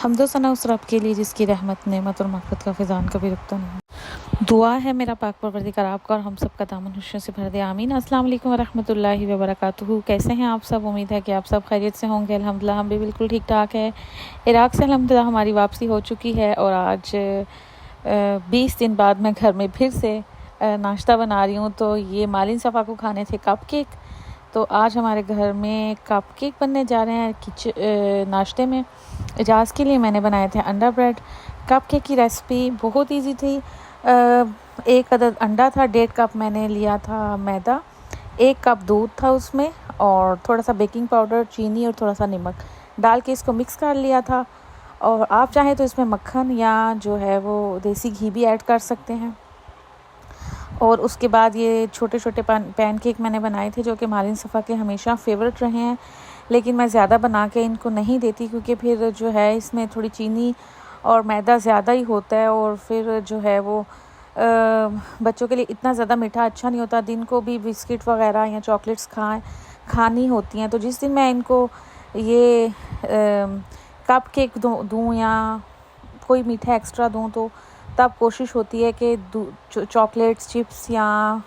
हम्दो सना उस रब के लिए जिसकी रहमत नेमत और मग़फ़िरत का फ़ैज़ान कभी रुकता नहीं। दुआ है मेरा पाक परवरदिगार आपका और हम सब का दामन खुशियों से भर दे, आमीन। अस्सलाम वालेकुम व रहमतुल्लाहि व बरकातुहू। कैसे हैं आप सब? उम्मीद है कि आप सब खैरियत से होंगे। अल्हम्दुलिल्लाह हम भी बिल्कुल ठीक ठाक है। इराक़ से अल्हम्दुलिल्लाह हमारी वापसी हो चुकी है और आज 20 दिन बाद मैं घर में फिर से नाश्ता बना रही हूँ। तो ये मालिन सफ़ा को खाने थे कप केक, तो आज हमारे घर में कप केक बनने जा रहे हैं। नाश्ते में इजाज़ के लिए मैंने बनाए थे अंडा ब्रेड। कप केक की रेसिपी बहुत इजी थी। एक अदद अंडा था, 1.5 कप मैंने लिया था मैदा, 1 कप दूध था उसमें, और थोड़ा सा बेकिंग पाउडर, चीनी और थोड़ा सा नमक डाल के इसको मिक्स कर लिया था। और आप चाहें तो इसमें मक्खन या जो है वो देसी घी भी ऐड कर सकते हैं। और उसके बाद ये छोटे छोटे पैनकेक मैंने बनाए थे जो कि मालिन सफ़ा के हमेशा फेवरेट रहे हैं, लेकिन मैं ज़्यादा बना के इनको नहीं देती क्योंकि फिर जो है इसमें थोड़ी चीनी और मैदा ज़्यादा ही होता है और फिर जो है वो बच्चों के लिए इतना ज़्यादा मीठा अच्छा नहीं होता। दिन को भी बिस्किट वगैरह या चॉकलेट्स खानी होती हैं, तो जिस दिन मैं इनको ये कप केक दूँ या कोई मीठा एक्स्ट्रा दूँ तो तब कोशिश होती है कि चॉकलेट्स, चिप्स या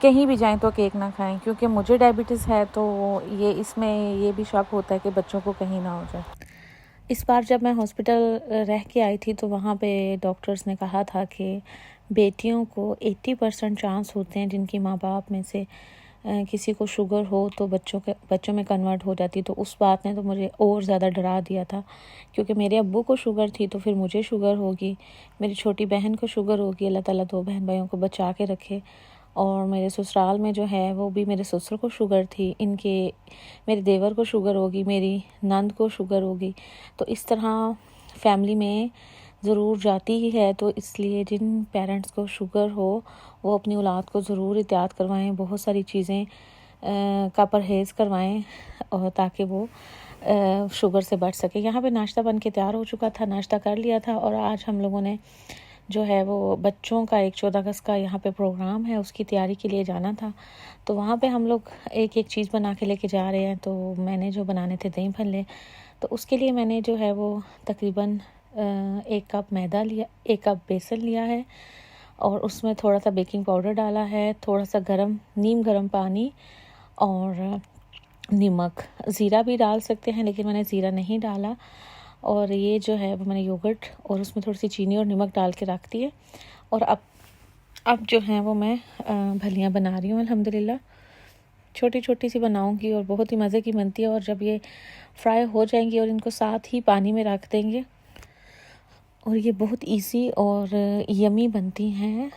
कहीं भी जाएं तो केक ना खाएं, क्योंकि मुझे डायबिटीज़ है तो ये इसमें ये भी शक होता है कि बच्चों को कहीं ना हो जाए। इस बार जब मैं हॉस्पिटल रह के आई थी तो वहाँ पे डॉक्टर्स ने कहा था कि बेटियों को 80% चांस होते हैं जिनकी माँ बाप में से किसी को शुगर हो तो बच्चों में कन्वर्ट हो जाती। तो उस बात ने तो मुझे और ज़्यादा डरा दिया था, क्योंकि मेरे अब्बू को शुगर थी तो फिर मुझे शुगर होगी, मेरी छोटी बहन को शुगर होगी। अल्लाह ताला 2 बहन भाइयों को बचा के रखे। और मेरे ससुराल में जो है वो भी मेरे ससुर को शुगर थी, मेरे देवर को शुगर होगी, मेरी नंद को शुगर होगी। तो इस तरह फैमिली में ज़रूर जाती ही है। तो इसलिए जिन पेरेंट्स को शुगर हो वो अपनी औलाद को ज़रूर एहतियात करवाएं, बहुत सारी चीज़ें का परहेज़ करवाएं और ताकि वो शुगर से बच सके। यहाँ पे नाश्ता बन के तैयार हो चुका था, नाश्ता कर लिया था। और आज हम लोगों ने जो है वो बच्चों का एक 14 अगस्त का यहाँ पे प्रोग्राम है, उसकी तैयारी के लिए जाना था। तो वहाँ पे हम लोग एक एक चीज़ बना के लेके जा रहे हैं। तो मैंने जो बनाने थे दही भल्ले, तो उसके लिए मैंने जो है वो तकरीबन 1 कप मैदा लिया, 1 कप बेसन लिया है और उसमें थोड़ा सा बेकिंग पाउडर डाला है, थोड़ा सा नीम गर्म पानी और नमक। ज़ीरा भी डाल सकते हैं लेकिन मैंने ज़ीरा नहीं डाला। और ये जो है वो मैंने योगर्ट और उसमें थोड़ी सी चीनी और नमक डाल के रख दिए। और अब जो है वो मैं भलियाँ बना रही हूँ। अल्हम्दुलिल्लाह छोटी छोटी सी बनाऊँगी और बहुत ही मज़े की बनती है। और जब ये फ्राई हो जाएंगी और इनको साथ ही पानी में रख देंगे और ये बहुत इजी और यमी बनती हैं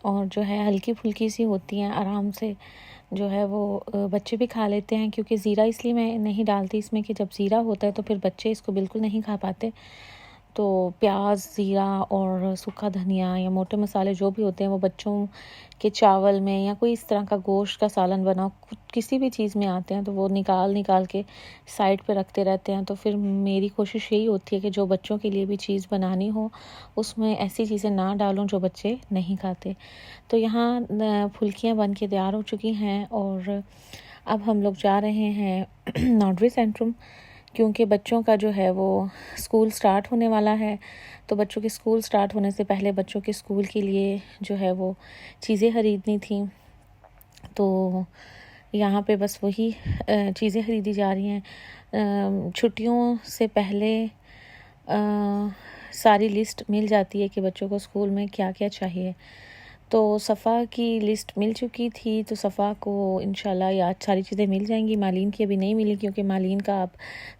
और जो है हल्की फुल्की सी होती हैं, आराम से जो है वो बच्चे भी खा लेते हैं। क्योंकि ज़ीरा इसलिए मैं नहीं डालती इसमें कि जब ज़ीरा होता है तो फिर बच्चे इसको बिल्कुल नहीं खा पाते। तो प्याज, ज़ीरा और सूखा धनिया या मोटे मसाले जो भी होते हैं वो बच्चों के चावल में या कोई इस तरह का गोश्त का सालन बनाओ, किसी भी चीज़ में आते हैं तो वो निकाल के साइड पे रखते रहते हैं। तो फिर मेरी कोशिश यही होती है कि जो बच्चों के लिए भी चीज़ बनानी हो उसमें ऐसी चीज़ें ना डालूं जो बच्चे नहीं खाते। तो यहाँ फुल्कियाँ बन के तैयार हो चुकी हैं और अब हम लोग जा रहे हैं नॉर्डरी सेंट्रम, क्योंकि बच्चों का जो है वो स्कूल स्टार्ट होने वाला है। तो बच्चों के स्कूल स्टार्ट होने से पहले बच्चों के स्कूल के लिए जो है वो चीज़ें ख़रीदनी थी। तो यहाँ पे बस वही चीज़ें ख़रीदी जा रही हैं। छुट्टियों से पहले सारी लिस्ट मिल जाती है कि बच्चों को स्कूल में क्या क्या चाहिए। तो सफ़ा की लिस्ट मिल चुकी थी, तो सफ़ा को इंशाल्लाह आज सारी चीज़ें मिल जाएंगी। मालीन की अभी नहीं मिली क्योंकि मालीन का अब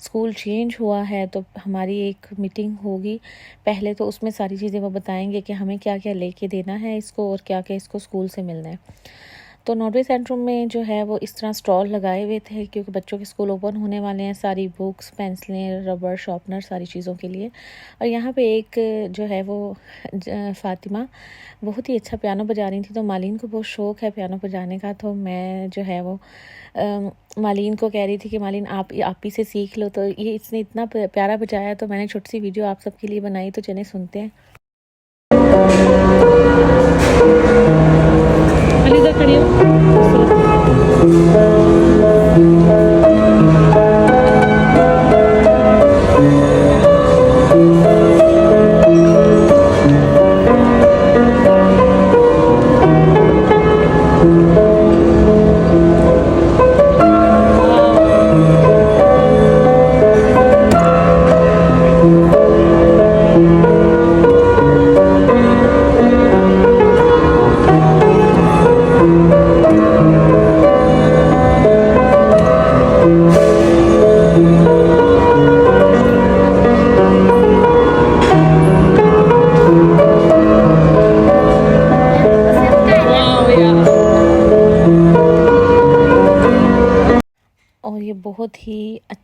स्कूल चेंज हुआ है। तो हमारी एक मीटिंग होगी पहले, तो उसमें सारी चीज़ें वो बताएंगे कि हमें क्या क्या लेके देना है इसको और क्या क्या इसको स्कूल से मिलना है। तो नॉर्डरी सेंट्रम में जो है वो इस तरह स्टॉल लगाए हुए थे क्योंकि बच्चों के स्कूल ओपन होने वाले हैं। सारी बुक्स, पेंसिलें, रबर, शार्पनर, सारी चीज़ों के लिए। और यहाँ पे एक जो है वो फ़ातिमा बहुत ही अच्छा पियानो बजा रही थी। तो मालीन को बहुत शौक़ है पियानो बजाने का। तो मैं जो है वो मालीन को कह रही थी कि मालीन आप ही से सीख लो। तो ये इसने इतना प्यारा बजाया तो मैंने छोटी सी वीडियो आप सबके लिए बनाई, तो चलें सुनते हैं। खड़ी हो।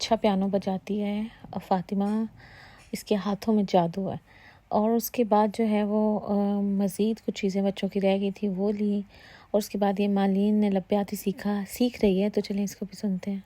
अच्छा पियानो बजाती है फ़ातिमा, इसके हाथों में जादू है। और उसके बाद जो है वो मज़ीद कुछ चीज़ें बच्चों की रह गई थी वो ली, और उसके बाद ये मालीन ने लप्याती सीख रही है, तो चलें इसको भी सुनते हैं।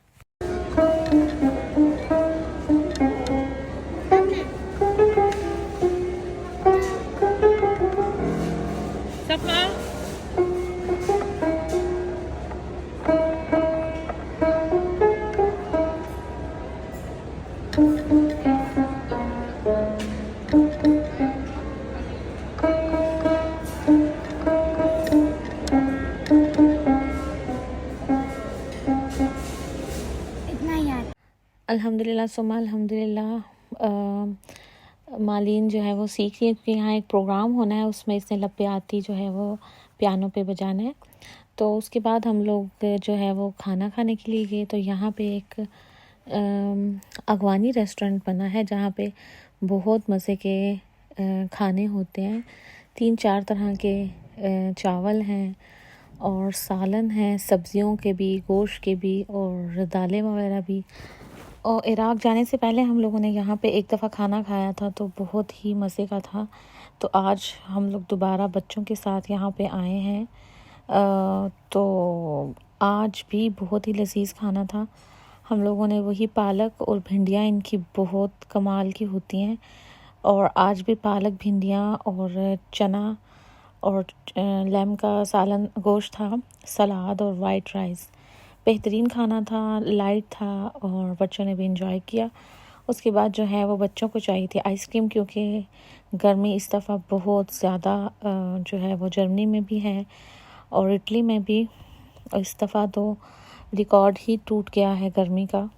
अल्हम्दुलिल्लाह सुम्मा अल्हम्दुलिल्लाह मालीन जो है वो सीख रही है, क्योंकि यहाँ एक प्रोग्राम होना है, उसमें इसने लप्याती जो है वो पियानो पे बजाना है। तो उसके बाद हम लोग जो है वो खाना खाने के लिए गए। तो यहाँ पे एक अगवानी रेस्टोरेंट बना है जहाँ पे बहुत मज़े के खाने होते हैं। 3-4 तरह के चावल हैं और सालन हैं, सब्जियों के भी, गोश्त के भी और दालें वगैरह भी। और इराक़ जाने से पहले हम लोगों ने यहाँ पे एक दफ़ा खाना खाया था, तो बहुत ही मज़े का था। तो आज हम लोग दोबारा बच्चों के साथ यहाँ पे आए हैं। तो आज भी बहुत ही लज़ीज़ खाना था। हम लोगों ने वही पालक और भिंडियाँ, इनकी बहुत कमाल की होती हैं। और आज भी पालक, भिंडियाँ और चना और लैम का सालन, गोश्त था, सलाद और वाइट राइस। बेहतरीन खाना था, लाइट था और बच्चों ने भी इंजॉय किया। उसके बाद जो है वो बच्चों को चाहिए थी आइसक्रीम, क्योंकि गर्मी इस दफ़ा बहुत ज़्यादा जो है वो जर्मनी में भी है और इटली में भी। इस दफ़ा तो रिकॉर्ड ही टूट गया है गर्मी का।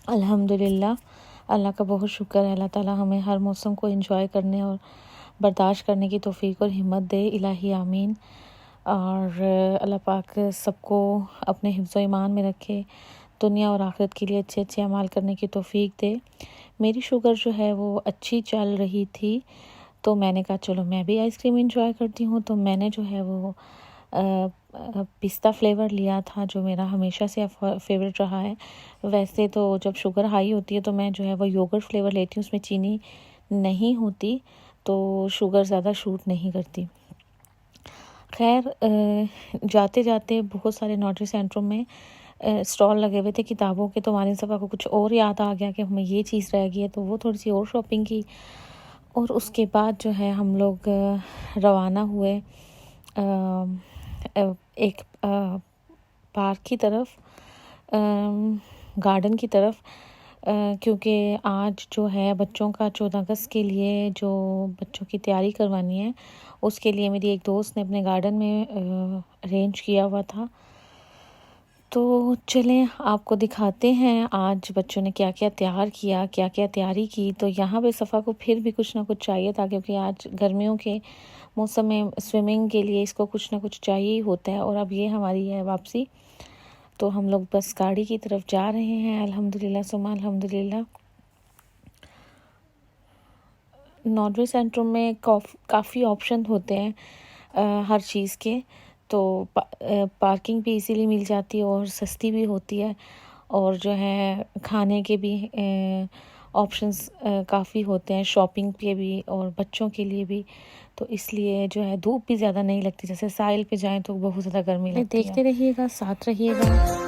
अल्हम्दुलिल्लाह, अल्लाह का बहुत शुक्र है। अल्लाह ताला हमें हर मौसम को एंजॉय करने और बर्दाश्त करने की तौफीक और हिम्मत दे, इलाही आमीन। और अल्लाह पाक सबको अपने हिफ्ज़ ईमान में रखे, दुनिया और आखिरत के लिए अच्छे अच्छे अमाल करने की तौफीक दे। मेरी शुगर जो है वो अच्छी चल रही थी, तो मैंने कहा चलो मैं भी आइसक्रीम एंजॉय करती हूँ। तो मैंने जो है वो पिस्ता फ्लेवर लिया था, जो मेरा हमेशा से फेवरेट रहा है। वैसे तो जब शुगर हाई होती है तो मैं जो है वो योगर्ट फ्लेवर लेती हूँ, उसमें चीनी नहीं होती, तो शुगर ज़्यादा शूट नहीं करती। खैर, जाते जाते बहुत सारे नॉटरी सेंटरों में स्टॉल लगे हुए थे किताबों के, तो मालिन साहब को कुछ और याद आ गया कि हमें ये चीज़ रह गई है, तो वो थोड़ी सी और शॉपिंग की। और उसके बाद जो है हम लोग रवाना हुए एक पार्क की तरफ, गार्डन की तरफ, क्योंकि आज जो है बच्चों का 14 अगस्त के लिए जो बच्चों की तैयारी करवानी है, उसके लिए मेरी एक दोस्त ने अपने गार्डन में अरेंज किया हुआ था। तो चलें आपको दिखाते हैं आज बच्चों ने क्या क्या तैयार किया, क्या क्या तैयारी की। तो यहाँ पे सफ़ा को फिर भी कुछ ना कुछ चाहिए था, क्योंकि आज गर्मियों के मौसम में स्विमिंग के लिए इसको कुछ ना कुछ चाहिए ही होता है। और अब ये हमारी है वापसी, तो हम लोग बस गाड़ी की तरफ जा रहे हैं। अल्हम्दुलिल्लाह सुम्मा अल्हम्दुलिल्लाह। नॉर्वे सेंटरों में काफ़ी ऑप्शन होते हैं हर चीज़ के, तो पार्किंग भी इजीली मिल जाती है और सस्ती भी होती है। और जो है खाने के भी ऑप्शंस काफ़ी होते हैं, शॉपिंग के भी और बच्चों के लिए भी। तो इसलिए जो है धूप भी ज़्यादा नहीं लगती, जैसे साहिल पे जाएं तो बहुत ज़्यादा गर्मी लगती है। देखते रहिएगा, साथ रहिएगा।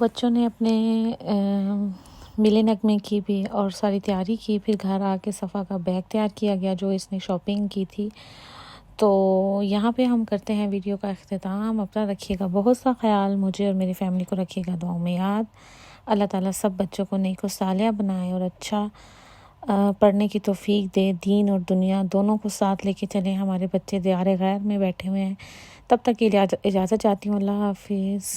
बच्चों ने अपने मिले नगमे की भी और सारी तैयारी की। फिर घर आके सफ़ा का बैग तैयार किया गया जो इसने शॉपिंग की थी। तो यहाँ पे हम करते हैं वीडियो का अख्तिताम। अपना रखिएगा बहुत सा ख्याल, मुझे और मेरी फैमिली को रखिएगा दुआओं में याद। अल्लाह ताला सब बच्चों को नेक और सालिया बनाए और अच्छा पढ़ने की तौफीक दे। दीन और दुनिया दोनों को साथ लेके चले। हमारे बच्चे दियारे गैर में बैठे हुए हैं। तब तक के लिए इजाज़त चाहती हूँ। अल्लाह हाफिज़।